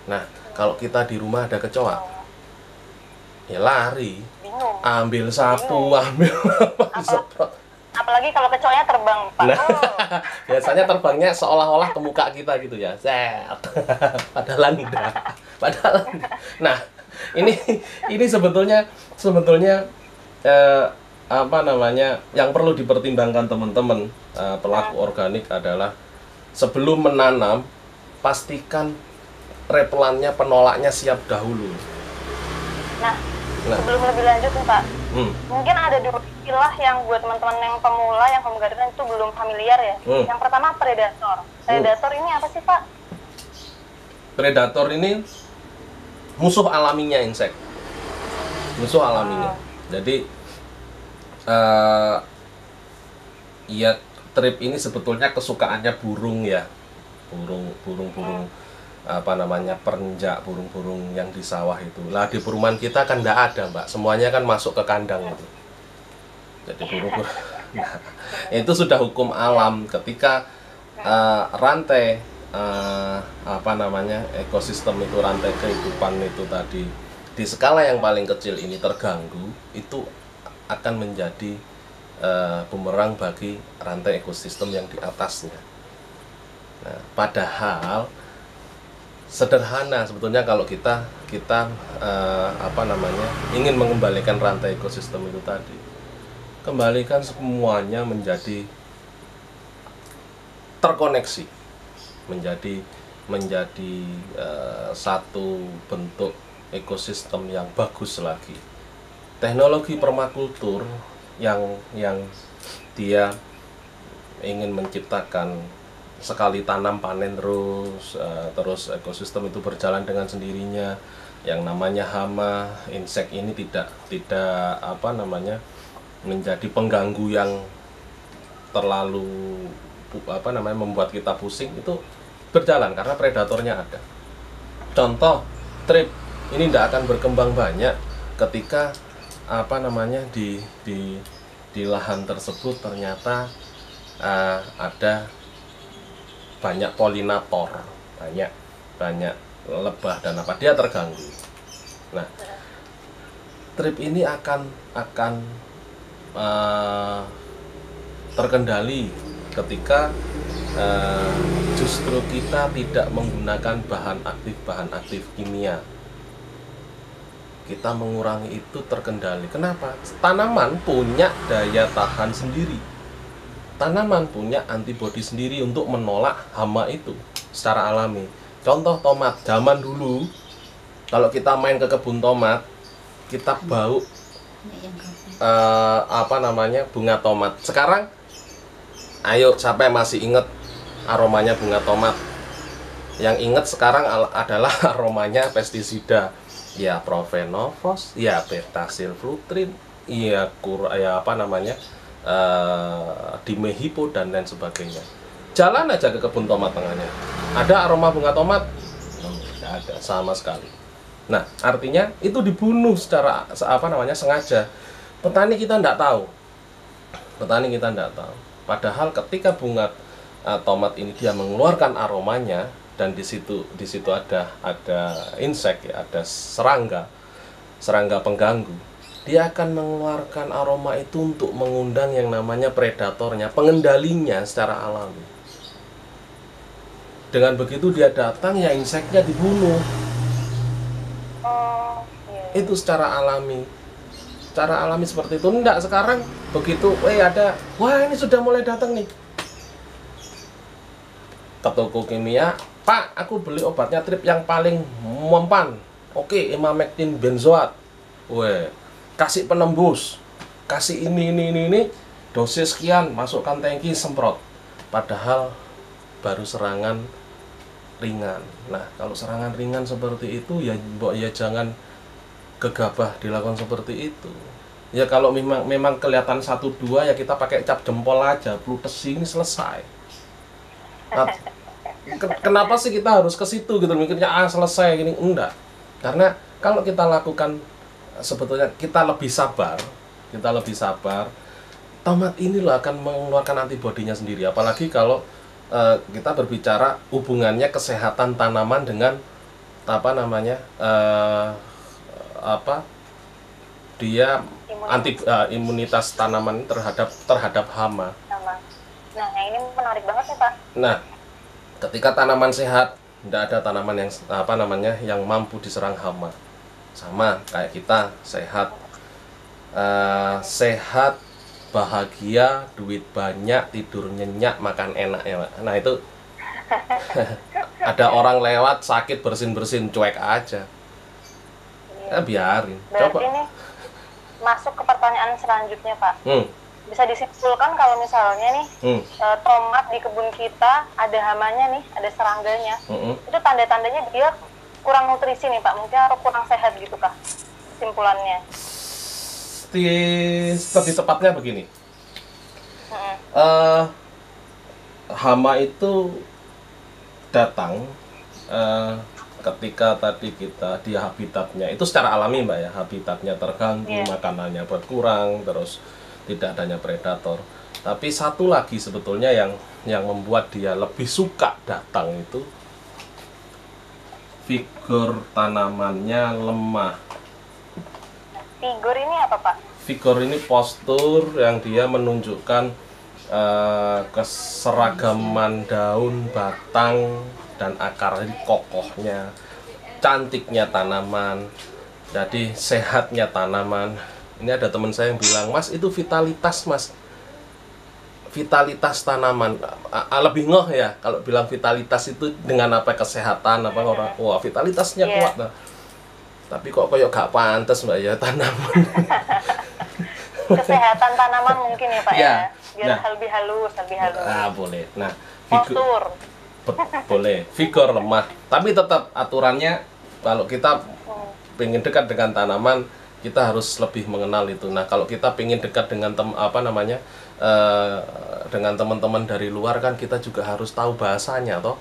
Nah, kalau kita di rumah ada kecoa, ya lari, ambil sapu, ambil apalagi kalau kecoanya terbang, Pak. Nah, biasanya terbangnya seolah-olah ke muka kita gitu ya, set. Padahal enggak. Nah, ini sebetulnya yang perlu dipertimbangkan teman-teman pelaku organik adalah sebelum menanam, pastikan repelannya, penolaknya siap dahulu. Nah, sebelum lebih lanjut nih, Pak, mungkin ada dua istilah yang buat teman-teman yang pemula, yang penggarden itu belum familiar ya. Yang pertama predator. Predator ini apa sih, Pak? Predator ini musuh alaminya insek. Musuh alaminya. Jadi ya, trip ini sebetulnya kesukaannya burung ya. Burung perenjak, burung-burung yang di sawah itu. Lah di perumahan kita kan enggak ada, Mbak. Semuanya kan masuk ke kandang itu. Jadi burung-burung. Nah, itu sudah hukum alam ketika rantai ekosistem itu, rantai kehidupan itu tadi di skala yang paling kecil ini terganggu, itu akan menjadi bumerang bagi rantai ekosistem yang di atasnya. Nah, padahal sederhana sebetulnya kalau kita ingin mengembalikan rantai ekosistem itu tadi, kembalikan semuanya menjadi terkoneksi, menjadi satu bentuk ekosistem yang bagus lagi. Teknologi permakultur yang dia ingin menciptakan sekali tanam panen terus ekosistem itu berjalan dengan sendirinya, yang namanya hama, insek ini tidak menjadi pengganggu yang terlalu membuat kita pusing, itu berjalan karena predatornya ada. Contoh, trip ini tidak akan berkembang banyak ketika di lahan tersebut ternyata ada banyak polinator, banyak lebah dan dia terganggu. Nah, trip ini akan terkendali ketika justru kita tidak menggunakan bahan aktif kimia. Kita mengurangi itu terkendali. Kenapa? Tanaman punya daya tahan sendiri. Tanaman punya antibodi sendiri untuk menolak hama itu secara alami. Contoh tomat, zaman dulu kalau kita main ke kebun tomat, kita bau bunga tomat. Sekarang ayo, siapa yang masih ingat aromanya bunga tomat? Yang ingat sekarang adalah aromanya pestisida. Ya profenofos, ya betasilflutrin, ya dimehipo dan lain sebagainya. Jalan aja ke kebun tomat tengahnya, ada aroma bunga tomat, nggak ada sama sekali. Nah, artinya itu dibunuh secara sengaja. Petani kita nggak tahu. Padahal ketika bunga tomat ini dia mengeluarkan aromanya, dan di situ ada insek ya, ada serangga pengganggu. Dia akan mengeluarkan aroma itu untuk mengundang yang namanya predatornya, pengendalinya secara alami. Dengan begitu dia datang, ya inseknya dibunuh. Itu secara alami. Secara alami seperti itu. Enggak, sekarang begitu wah ini sudah mulai datang nih ke toko kimia, Pak, aku beli obatnya trip yang paling mempan. Oke, Imamectin benzoat. Kasih penembus, kasih ini, dosis sekian, masukkan tangki, semprot. Padahal baru serangan ringan. Nah, kalau serangan ringan seperti itu ya jangan gegabah dilakukan seperti itu. Ya kalau memang kelihatan 1-2 ya kita pakai cap jempol aja, plutesi ini selesai. Nah, kenapa sih kita harus ke situ gitu, mikirnya selesai gini? Enggak. Karena kalau kita lakukan sebetulnya kita lebih sabar, tomat ini loh akan mengeluarkan antibodinya sendiri. Apalagi kalau kita berbicara hubungannya kesehatan tanaman dengan dia imunitas tanaman terhadap hama. Nah, ini menarik banget ya, Pak. Nah, ketika tanaman sehat, tidak ada tanaman yang mampu diserang hama. Sama kayak kita sehat, bahagia, duit banyak, tidur nyenyak, makan enak ya, Pak. Nah itu ada orang lewat sakit bersin cuek aja. Biarin. Berarti Coba. ini masuk ke pertanyaan selanjutnya, Pak. Bisa disimpulkan kalau misalnya nih tomat di kebun kita ada hamanya nih, ada serangganya, itu tanda-tandanya dia kurang nutrisi nih, Pak, mungkin, atau kurang sehat gitu kah kesimpulannya? Lebih tepatnya begini, hama itu datang ketika tadi kita di habitatnya itu secara alami, Mbak ya, habitatnya terganggu, makanannya berkurang, terus tidak adanya predator. Tapi satu lagi sebetulnya yang membuat dia lebih suka datang itu figur tanamannya lemah. Figur ini apa, Pak? Figur ini postur yang dia menunjukkan keseragaman daun, batang, dan akar, ini kokohnya, cantiknya tanaman, jadi sehatnya tanaman. Ini ada teman saya yang bilang, Mas, itu vitalitas, Mas, vitalitas tanaman. Lebih ngoh ya kalau bilang vitalitas itu dengan kesehatan orang, wah vitalitasnya kuat. Nah, tapi kok kayak gak pantas, Mbak ya, tanaman. Kesehatan tanaman mungkin ya, Pak ya. Biar Nah, lebih halus. Boleh. Nah, postur. Boleh. Figur lemah. Tapi tetap aturannya kalau kita pengen dekat dengan tanaman, kita harus lebih mengenal itu. Nah, kalau kita pengen dekat dengan dengan teman-teman dari luar kan kita juga harus tahu bahasanya toh.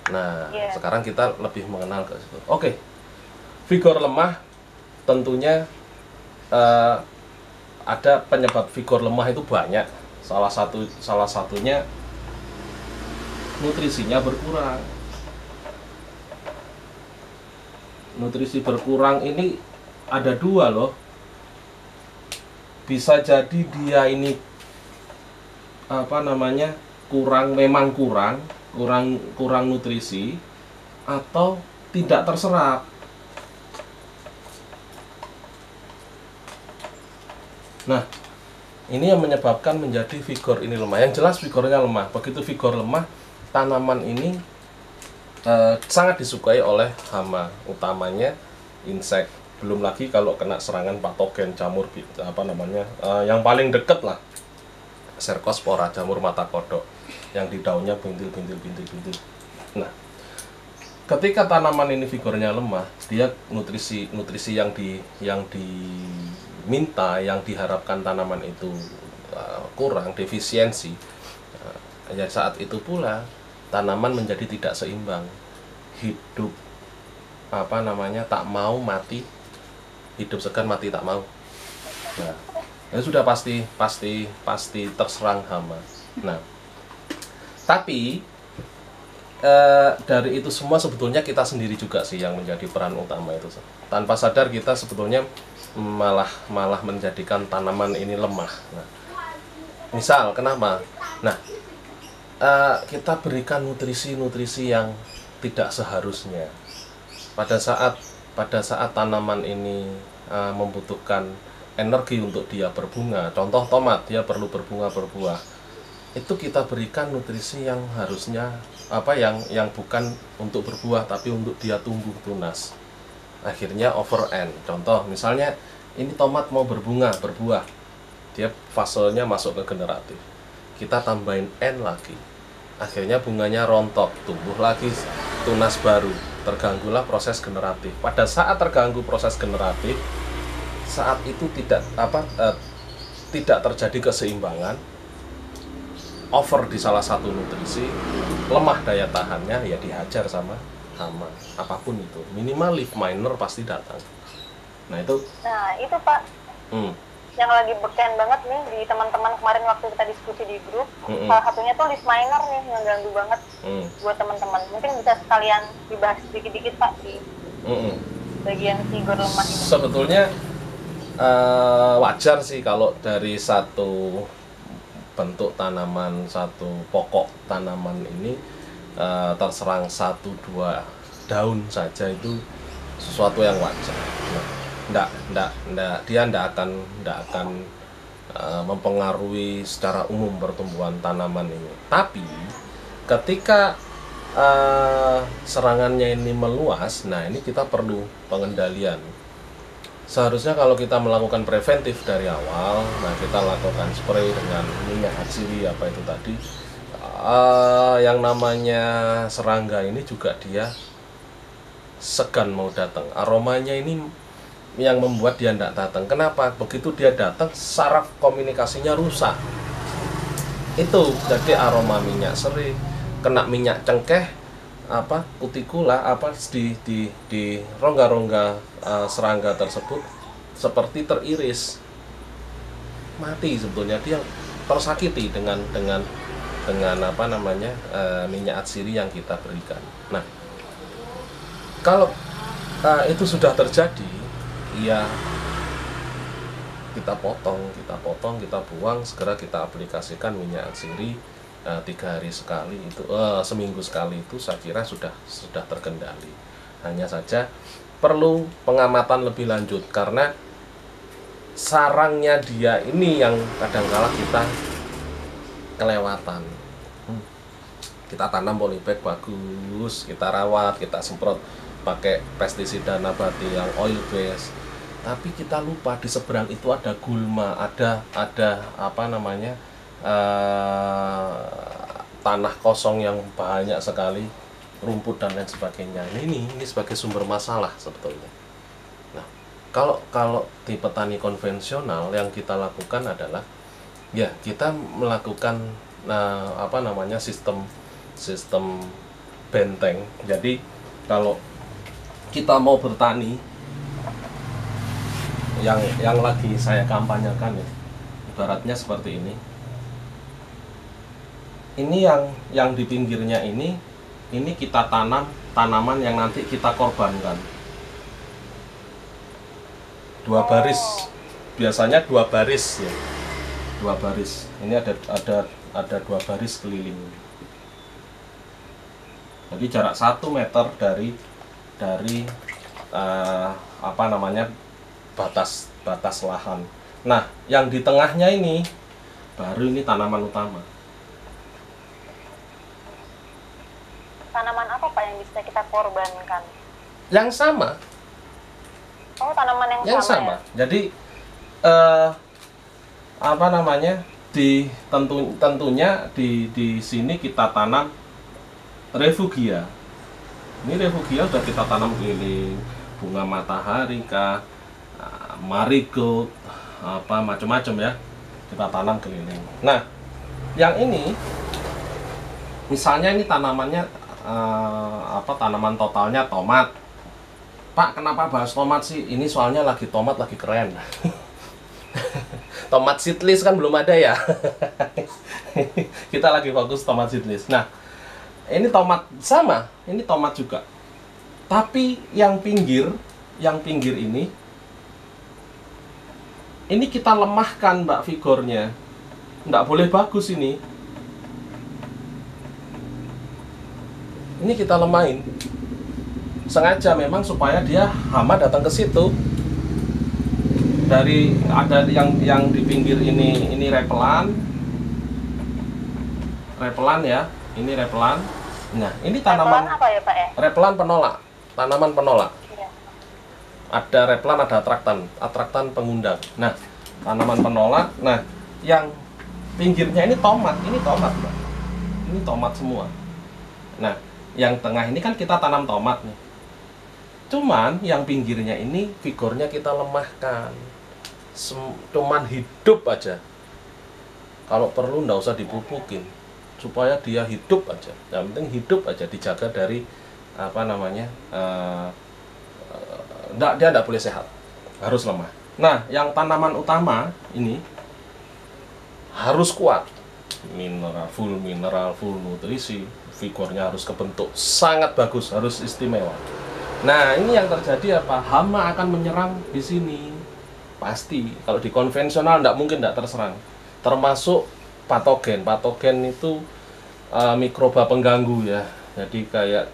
Nah, sekarang kita lebih mengenal ke situ. Oke. Figur lemah tentunya ada penyebab figur lemah itu banyak. Salah satunya nutrisinya berkurang. Nutrisi berkurang ini ada dua loh. Bisa jadi dia ini kurang nutrisi atau tidak terserap. Nah, ini yang menyebabkan menjadi figur ini lemah. Yang jelas figurnya lemah. Begitu figur lemah, tanaman ini sangat disukai oleh hama, utamanya insek. Belum lagi kalau kena serangan patogen jamur yang paling deket lah, Cercospora, jamur mata kodok, yang di daunnya bintil. Nah, ketika tanaman ini figurnya lemah, dia nutrisi yang diminta, yang diharapkan tanaman itu kurang, defisiensi. Ya saat itu pula tanaman menjadi tidak seimbang, hidup apa namanya, tak mau mati, hidup segan mati tak mau. Nah, itu sudah pasti terserang hama. Nah, tapi dari itu semua sebetulnya kita sendiri juga sih yang menjadi peran utama itu. Tanpa sadar kita sebetulnya malah menjadikan tanaman ini lemah. Nah, misal kenapa? Nah, kita berikan nutrisi yang tidak seharusnya. Pada saat tanaman ini membutuhkan energi untuk dia berbunga, contoh tomat, dia perlu berbunga berbuah, itu kita berikan nutrisi yang harusnya yang bukan untuk berbuah tapi untuk dia tumbuh tunas. Akhirnya over end. Contoh misalnya ini tomat mau berbuah, dia fasenya masuk ke generatif, kita tambahin N lagi, akhirnya bunganya rontok, tumbuh lagi tunas baru, terganggulah proses generatif. Pada saat terganggu proses generatif, saat itu tidak terjadi keseimbangan, over di salah satu nutrisi, lemah daya tahannya, ya dihajar sama hama apapun itu, minimal leaf miner pasti datang. Nah itu Pak, yang lagi beken banget nih di teman-teman kemarin waktu kita diskusi di grup. Salah satunya tuh leaf miner nih yang ganggu banget buat teman-teman. Mungkin bisa sekalian dibahas dikit-dikit Pak di bagian figur lemah ini. Sebetulnya wajar sih kalau dari satu bentuk tanaman, satu pokok tanaman ini terserang 1-2 daun saja, itu sesuatu yang wajar. Dia tidak akan mempengaruhi secara umum pertumbuhan tanaman ini. Tapi ketika serangannya ini meluas, nah ini kita perlu pengendalian. Seharusnya kalau kita melakukan preventif dari awal, nah kita lakukan spray dengan minyak hatsiri apa itu tadi. Yang namanya serangga ini juga dia segan mau datang. Aromanya ini yang membuat dia tidak datang. Kenapa? Begitu dia datang, saraf komunikasinya rusak. Itu jadi aroma minyak seri, kena minyak cengkeh, kutikula di rongga-rongga serangga tersebut seperti teriris, mati sebetulnya, dia tersakiti dengan minyak atsiri yang kita berikan. Nah, kalau itu sudah terjadi, ya kita potong, kita buang, segera kita aplikasikan minyak atsiri 3 hari sekali, itu seminggu sekali, itu saya kira sudah terkendali. Hanya saja perlu pengamatan lebih lanjut karena sarangnya dia ini yang kadangkala kita kelewatan. Kita tanam polybag bagus, kita rawat, kita semprot pakai pestisida nabati yang oil base, tapi kita lupa di seberang itu ada gulma, ada tanah kosong yang banyak sekali, rumput dan lain sebagainya. Ini sebagai sumber masalah sebetulnya. Nah, kalau di petani konvensional yang kita lakukan adalah ya kita melakukan sistem benteng. Jadi kalau kita mau bertani, yang lagi saya kampanyekan ya, ibaratnya seperti ini. Ini yang di pinggirnya ini kita tanam tanaman yang nanti kita korbankan. 2 baris, biasanya 2 baris ya, 2 baris. Ini ada 2 baris keliling. Jadi jarak 1 meter dari batas lahan. Nah, yang di tengahnya ini baru ini tanaman utama. Tanaman apa Pak yang bisa kita korbankan? Yang sama. Oh, tanaman yang sama. Ya? Jadi tentunya di sini kita tanam refugia. Ini refugia sudah kita tanam keliling, bunga matahari kah, marigold, macam-macam ya, kita tanam keliling. Nah, yang ini misalnya ini tanamannya tanaman totalnya tomat, Pak, kenapa bahas tomat sih? Ini soalnya lagi tomat lagi keren. Tomat seedless kan belum ada ya. Kita lagi fokus tomat seedless. Nah, ini tomat sama, ini tomat juga. Tapi yang pinggir ini kita lemahkan Mbak figurnya. Nggak boleh bagus ini. Ini kita lemahin. Sengaja memang supaya dia hama datang ke situ. Dari ada yang di pinggir ini repelan ya, ini repelan. Nah, ini tanaman Repelan apa ya Pak ya? repelan penolak, tanaman penolak. Iya. Ada repelan, ada atraktan pengundang. Nah, tanaman penolak. Nah, yang pinggirnya ini tomat Mbak. Ini tomat semua. Nah, yang tengah ini kan kita tanam tomat nih. Cuman yang pinggirnya ini figurnya kita lemahkan. Cuman hidup aja. Kalau perlu nggak usah dipupukin, supaya dia hidup aja. Yang penting hidup aja, dijaga dari apa namanya, dia nggak boleh sehat, harus lemah. Nah, yang tanaman utama ini harus kuat, full mineral, full nutrisi, figurnya harus kebentuk sangat bagus, harus istimewa. Nah, ini yang terjadi apa? Hama akan menyerang di sini. Pasti, kalau di konvensional nggak mungkin nggak terserang. Termasuk patogen. Patogen itu mikroba pengganggu ya. Jadi kayak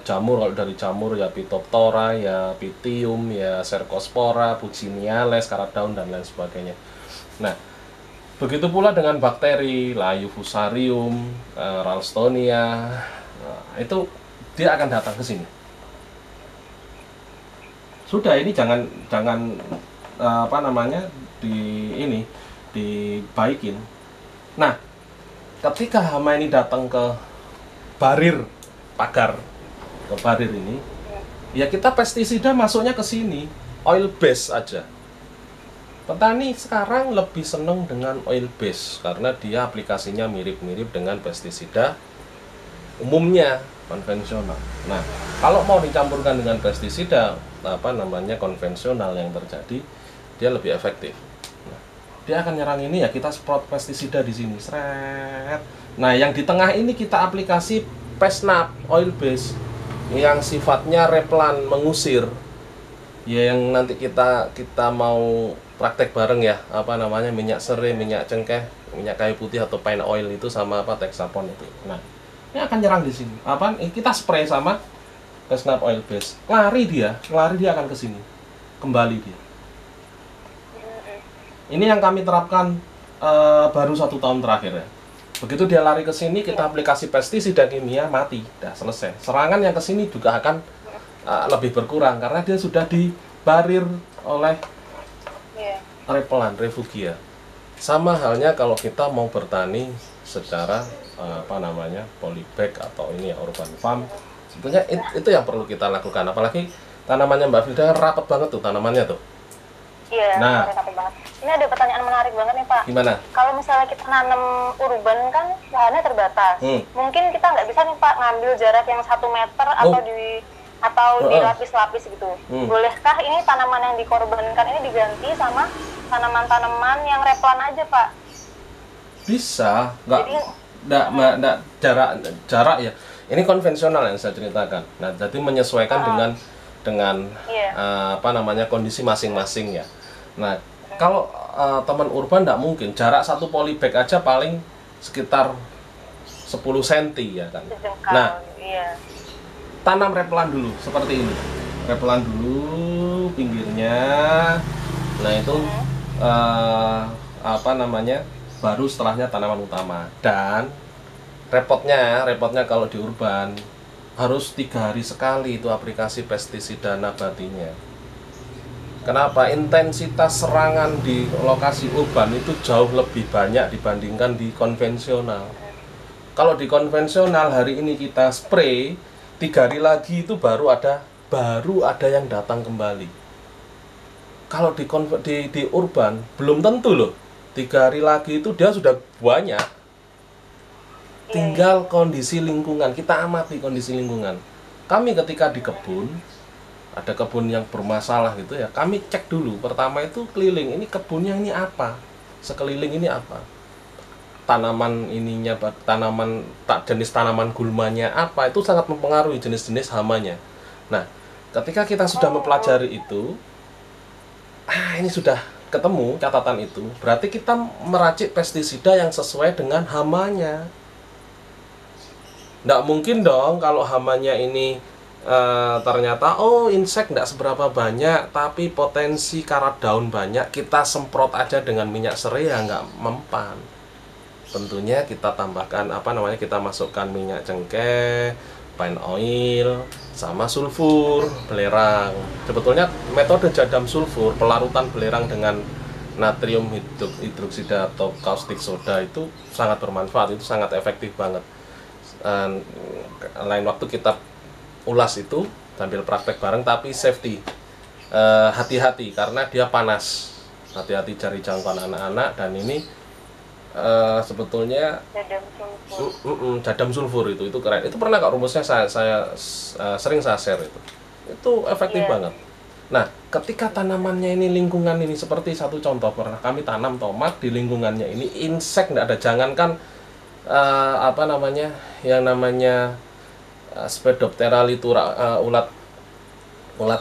jamur, kalau dari jamur ya Phytophthora, ya Pythium, ya Cercospora, Buciniales, karat daun dan lain sebagainya. Nah, begitu pula dengan bakteri, Laeufusarium, Ralstonia, itu dia akan datang ke sini. Sudah, ini jangan apa namanya, dibaikin. Nah, ketika hama ini datang ke pagar ini, ya kita pestisida masuknya ke sini, oil base aja. Petani sekarang lebih seneng dengan oil base karena dia aplikasinya mirip-mirip dengan pestisida umumnya konvensional. Nah, kalau mau dicampurkan dengan pestisida apa namanya konvensional, yang terjadi dia lebih efektif. Nah, dia akan nyerang ini ya, kita semprot pestisida di sini, seret. Nah, yang di tengah ini kita aplikasi Pesnap oil base yang sifatnya replan, mengusir. Ya, yang nanti kita mau praktek bareng ya, apa namanya, minyak serai, minyak cengkeh, minyak kayu putih atau pine oil itu sama apa Texapon itu. Nah, ini akan nyerang di sini. Apa? Kita spray sama Pesnap oil base. Lari dia akan ke sini. Kembali dia. Ini yang kami terapkan baru 1 tahun terakhir ya. Begitu dia lari ke sini, kita aplikasi pestisida kimia, mati, dah selesai. Serangan yang ke sini juga akan lebih berkurang karena dia sudah dibarir oleh repelan, refugia. Sama halnya kalau kita mau bertani secara apa namanya, polybag atau ini ya, urban farm. Sebetulnya itu yang perlu kita lakukan. Apalagi tanamannya Mbak Frida rapat banget tuh tanamannya tuh. Iya, nah, rapat banget. Ini ada pertanyaan menarik banget nih Pak. Gimana? Kalau misalnya kita nanam urban kan lahannya terbatas. Mungkin kita nggak bisa nih Pak ngambil jarak yang 1 meter atau dilapis-lapis gitu. Bolehkah ini tanaman yang dikorbankan ini diganti sama tanaman-tanaman yang replan aja Pak? Bisa, nggak jarak ya. Ini konvensional yang saya ceritakan. Nah, jadi menyesuaikan dengan apa namanya, kondisi masing-masing ya. Nah, kalau teman urban nggak mungkin, jarak 1 polybag aja paling sekitar 10 cm ya kan. Nah, tanam repelan dulu seperti ini. Repelan dulu pinggirnya. Nah, itu apa namanya, baru setelahnya tanaman utama. Dan repotnya kalau di urban harus 3 hari sekali itu aplikasi pestisida nabatinya. Kenapa? Intensitas serangan di lokasi urban itu jauh lebih banyak dibandingkan di konvensional. Kalau di konvensional hari ini kita spray, 3 hari lagi itu baru ada yang datang kembali. Kalau di urban belum tentu loh. 3 hari lagi itu dia sudah banyak. Tinggal kondisi lingkungan, kita amati kondisi lingkungan. Kami ketika di kebun ada kebun yang bermasalah gitu ya, kami cek dulu. Pertama itu keliling, ini kebunnya ini apa, sekeliling ini apa, tanaman ininya, jenis tanaman gulmanya apa, itu sangat mempengaruhi jenis-jenis hamanya. Nah, ketika kita sudah mempelajari itu, ini sudah ketemu catatan itu, berarti kita meracik pestisida yang sesuai dengan hamanya. Nggak mungkin dong kalau hamanya ini ternyata insek nggak seberapa banyak tapi potensi karat daun banyak, kita semprot aja dengan minyak serai ya nggak mempan. Tentunya kita tambahkan kita masukkan minyak cengkeh, pine oil, sama sulfur belerang. Sebetulnya metode jadam sulfur, pelarutan belerang dengan natrium hidroksida atau caustic soda itu sangat bermanfaat, itu sangat efektif banget. Lain waktu kita ulas itu sambil praktek bareng, tapi safety, hati-hati karena dia panas, hati-hati cari jangkauan anak-anak. Dan ini sebetulnya jadam sulfur itu keren. Itu pernah kok rumusnya saya sering saya share itu efektif banget. Nah, ketika tanamannya ini, lingkungan ini, seperti satu contoh pernah kami tanam tomat di lingkungannya ini insek nggak ada, jangankan yang namanya Spedoptera litura, ulat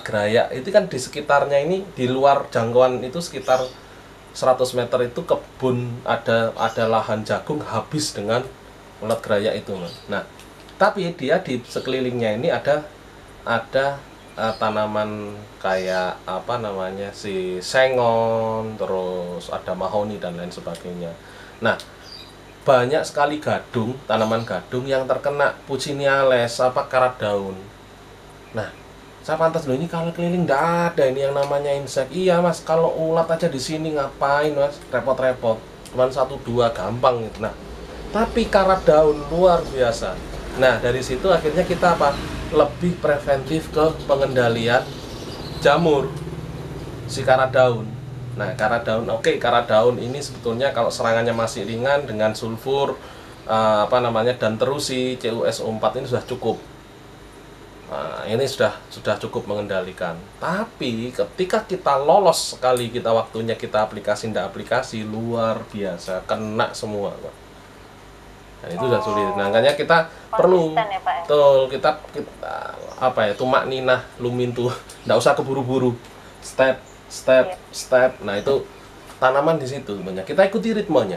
gerayak itu kan di sekitarnya ini, di luar jangkauan itu sekitar 100 meter itu kebun, ada lahan jagung habis dengan ulat gerayak itu, Mas. Nah, tapi dia di sekelilingnya ini ada tanaman kayak si sengon, terus ada mahoni dan lain sebagainya. Nah, banyak sekali tanaman gadung yang terkena Pucciniales, karat daun. Nah, saya pantas loh, ini kalau keliling nggak ada ini yang namanya insek. Iya Mas, kalau ulat aja di sini ngapain Mas, repot-repot, cuman 1-2 gampang gitu. Nah, tapi karat daun luar biasa. Nah, dari situ akhirnya kita lebih preventif ke pengendalian jamur si karat daun. Nah, karat daun ini sebetulnya kalau serangannya masih ringan dengan sulfur dan terus si CuSO4 ini sudah cukup. Nah, ini sudah cukup mengendalikan. Tapi ketika kita lolos sekali, waktunya kita aplikasi luar biasa, kena semua, Pak. Dan itu sudah sulit. Nah, makanya kita perlu kita tumak ninah lumintu, nggak usah keburu-buru, step. Nah, itu tanaman di situ banyak. Kita ikuti ritmenya.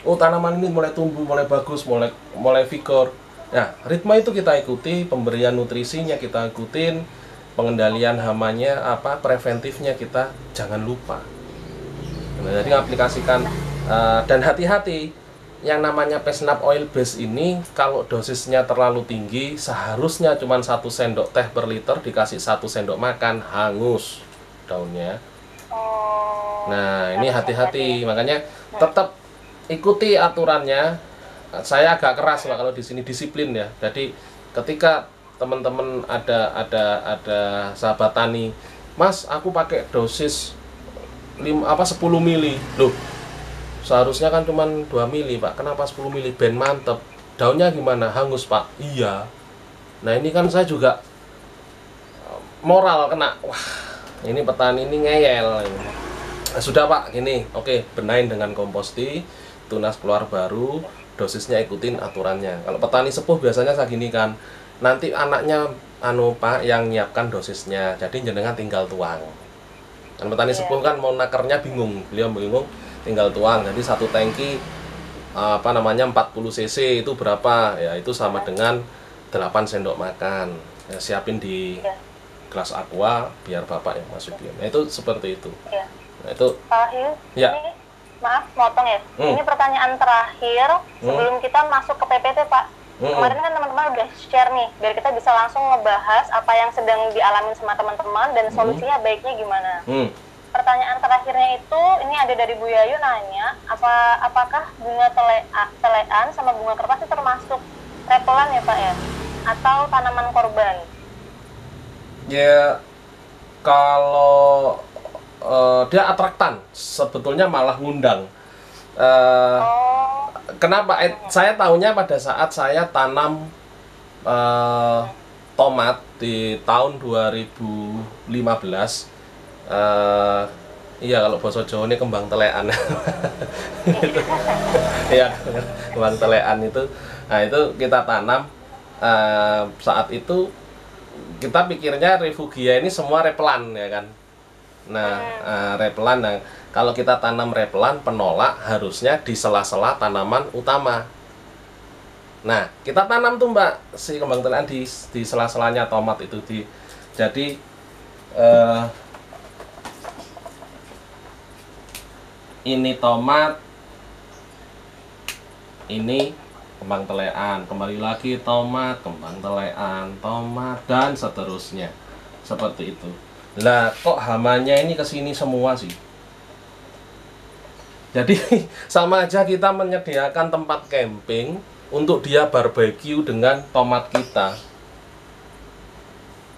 Tanaman ini mulai tumbuh, mulai bagus, mulai vigor. Nah, ritme itu kita ikuti, pemberian nutrisinya kita ikutin, pengendalian hamanya, preventifnya kita jangan lupa. Nah, jadi aplikasikan dan hati-hati. Yang namanya Pesnap oil base ini kalau dosisnya terlalu tinggi, seharusnya cuma 1 sendok teh per liter, dikasih 1 sendok makan, hangus daunnya. Nah, ini hati-hati, makanya tetap ikuti aturannya. Saya agak keras Pak kalau di sini, disiplin ya. Jadi ketika teman-teman ada sahabat tani, Mas, aku pakai dosis 10 mili. Loh, seharusnya kan cuma 2 mili Pak, kenapa 10 mili? Ben mantep. Daunnya gimana? Hangus Pak? Iya. Nah, ini kan saya juga moral kena. Wah, ini petani ini ngeyel. Nah, sudah Pak, gini, oke, benain dengan komposti, tunas keluar baru, dosisnya ikutin aturannya. Kalau petani sepuh biasanya saya gini kan, nanti anaknya Pak yang nyiapkan dosisnya, jadi jenengan tinggal tuang. Dan petani sepuh kan mau nakernya bingung, beliau bingung, tinggal tuang. Jadi 1 tangki 40 cc itu berapa? Ya, itu sama dengan 8 sendok makan. Ya, siapin di gelas aqua biar Bapak yang masukin. Nah, itu seperti itu. Nah, itu Pak Hiu, ini maaf motong ya. Ini pertanyaan terakhir sebelum kita masuk ke PPT, Pak. Kemarin kan teman-teman udah share nih, biar kita bisa langsung ngebahas apa yang sedang dialami sama teman-teman dan solusinya baiknya gimana. Pertanyaan terakhirnya itu, ini ada dari Bu Yayu nanya, apakah bunga telean sama bunga kertas itu termasuk repelan ya Pak ya? Atau tanaman korban? Ya, kalau dia atraktan, sebetulnya malah ngundang. Kenapa? Saya tahunya pada saat saya tanam tomat di tahun 2015. Iya, kalau bahasa Jawa ini kembang telekan. Iya, kembang telekan itu. Nah, itu kita tanam. Saat itu kita pikirnya refugia ini semua repelan, ya kan. Nah, repelan. Nah, kalau kita tanam repelan penolak harusnya di sela-sela tanaman utama. Nah, kita tanam tuh Mbak si kembang telekan di sela-selanya tomat itu jadi ini tomat, ini kembang telekan, kembali lagi tomat, kembang telekan, tomat, dan seterusnya. Seperti itu. Lah, kok hamanya ini kesini semua sih? Jadi, sama aja kita menyediakan tempat camping untuk dia barbeque dengan tomat kita.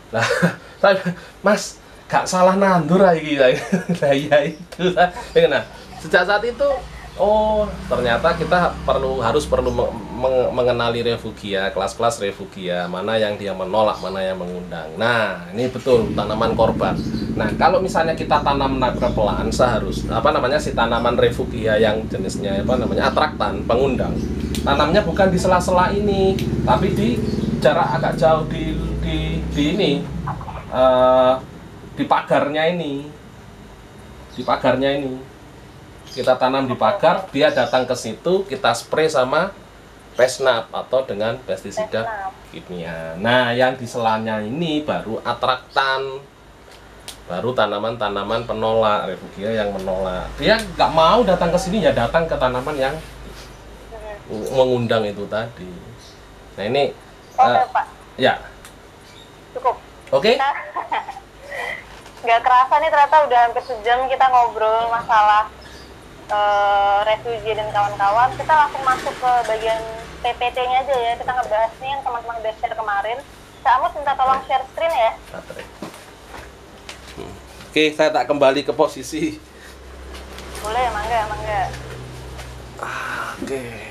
Lah, Mas, gak salah nandur lagi. Nah, ya itu. Nah, sejak saat itu, oh ternyata kita harus perlu mengenali refugia, kelas-kelas refugia, mana yang dia menolak, mana yang mengundang. Nah, ini betul tanaman korban. Nah, kalau misalnya kita tanam repelan, si tanaman refugia yang jenisnya atraktan, pengundang, tanamnya bukan di sela-sela ini, tapi di jarak agak jauh di pagarnya ini. Di pagarnya ini. Kita tanam di pagar, dia datang ke situ, kita spray sama pesnap atau dengan pestisida kimia. Nah, yang di selanya ini baru atraktan, baru tanaman-tanaman penolak, refugia yang menolak. Dia nggak mau datang ke sini, ya datang ke tanaman yang mengundang itu tadi. Nah, ini Pak. Ya. Cukup. Oke. Nggak kerasa nih ternyata udah hampir sejam kita ngobrol masalah refugee dan kawan-kawan. Kita langsung masuk ke bagian PPT-nya aja ya. Kita ngebahas nih yang teman-teman udah share kemarin. Kamu minta tolong share screen ya. Oke, saya tak kembali ke posisi. Boleh, mangga. Oke.